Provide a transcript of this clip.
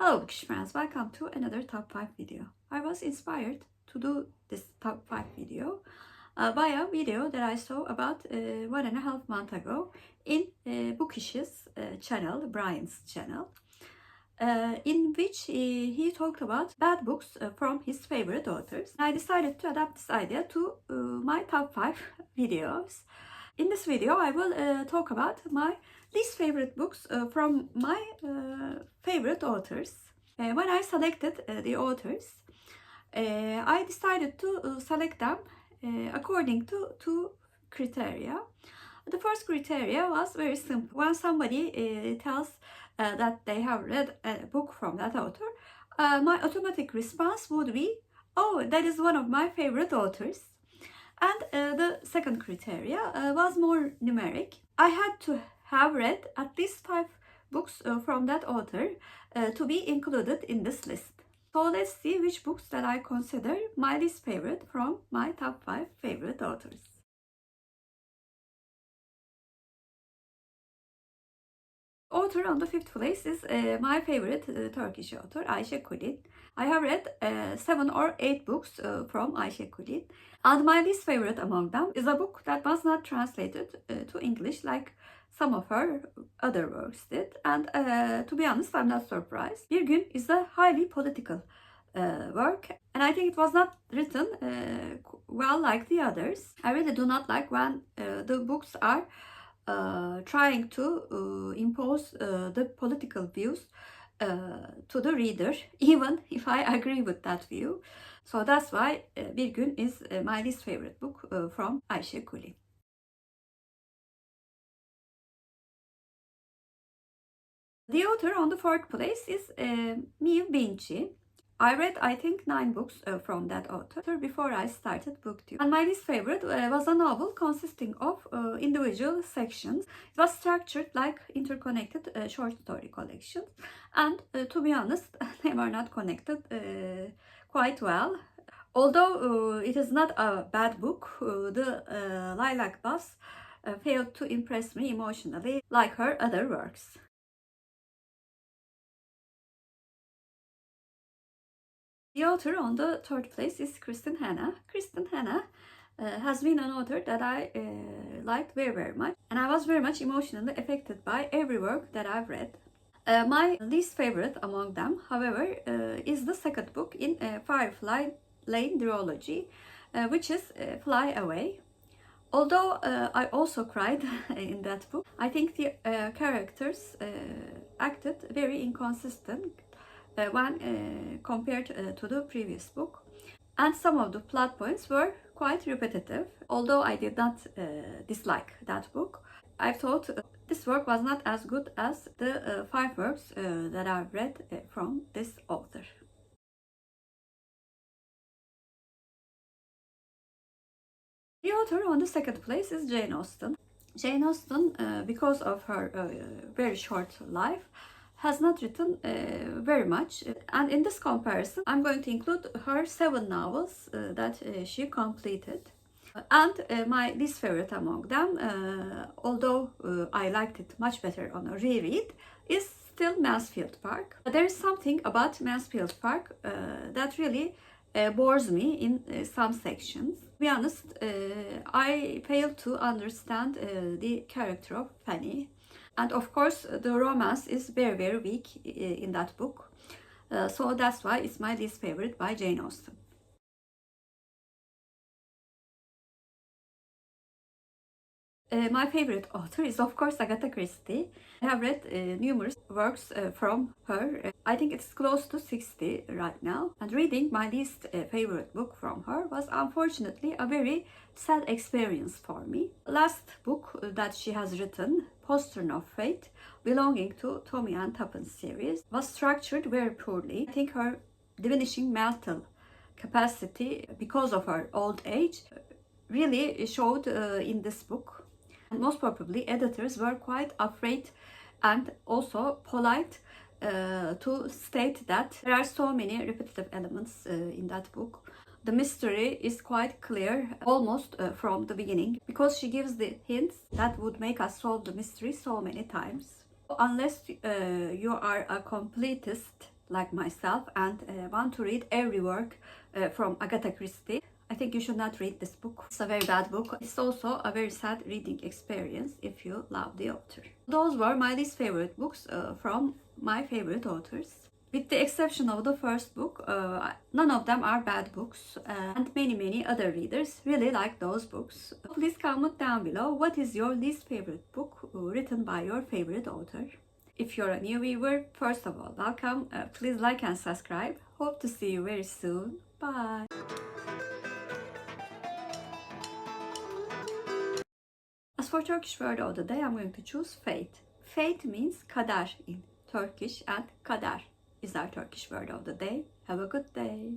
Hello Bookish friends, welcome to another top 5 video. I was inspired to do this top 5 video by a video that I saw about 1.5 months ago in Bookish's channel, Brian's channel, in which he talked about bad books from his favorite authors. I decided to adapt this idea to my top 5 videos. In this video, I will talk about my least favorite books from my favorite authors. When I selected the authors, I decided to select them according to two criteria. The first criteria was very simple. When somebody tells that they have read a book from that author, my automatic response would be, oh, that is one of my favorite authors. And the second criteria was more numeric. I had to have read at least 5 books from that author to be included in this list. So let's see which books that I consider my least favorite from my top 5 favorite authors. Author on the 5th place is my favorite Turkish author, Ayşe Kulin. I have read 7 or 8 books from Ayşe Kulin. And my least favorite among them is a book that was not translated to English like some of her other works did. And to be honest, I'm not surprised. Bir Gün is a highly political work. And I think it was not written well like the others. I really do not like when the books are trying to impose the political views to the reader, even if I agree with that view. So that's why Bir Gün is my least favorite book from Ayşe Kulin. The author on the 4th place is Maeve Binchy. I read, I think, 9 books from that author before I started BookTube. And my least favorite was a novel consisting of individual sections. It was structured like interconnected short story collections. And to be honest, they were not connected quite well. Although it is not a bad book, the Lilac bus failed to impress me emotionally like her other works. The author on the 3rd place is Kristin. Kristin has been an author that I liked very much, and I was very much emotionally affected by every work that I've read. My least favorite among them, however, is the second book in Firefly Lane duology, which is Fly Away. Although I also cried in that book, I think the characters acted very inconsistent when compared to the previous book, and some of the plot points were quite repetitive. Although I did not dislike that book, I thought this work was not as good as the 5 works that I've read from this author. The author on the 2nd place is Jane Austen. Jane Austen, because of her very short life, has not written very much, and in this comparison I'm going to include her 7 novels that she completed. And my least favorite among them, although I liked it much better on a reread, is still Mansfield Park. There is something about Mansfield Park that really bores me in some sections. To be honest, I failed to understand the character of Fanny. And of course, the romance is very weak in that book. So that's why it's my least favorite by Jane Austen. My favorite author is of course Agatha Christie. I have read numerous works from her. I think it's close to 60 right now. And reading my least favorite book from her was unfortunately a very sad experience for me. Last book that she has written, Postern of Fate, belonging to Tommy and Tuppence series, was structured very poorly. I think her diminishing mental capacity because of her old age really showed in this book. And most probably editors were quite afraid and also polite to state that there are so many repetitive elements in that book. The mystery is quite clear almost from the beginning, because she gives the hints that would make us solve the mystery so many times. Unless you are a completist like myself and want to read every work from Agatha Christie, I think you should not read this book. It's a very bad book. It's also a very sad reading experience if you love the author. Those were my least favorite books from my favorite authors. With the exception of the first book, none of them are bad books, and many other readers really like those books. Please comment down below what is your least favorite book written by your favorite author. If you're a new viewer, first of all, welcome. Please like and subscribe. Hope to see you very soon. Bye. As for Turkish word of the day, I'm going to choose fate. Fate means kader in Turkish, and kader is our Turkish word of the day. Have a good day.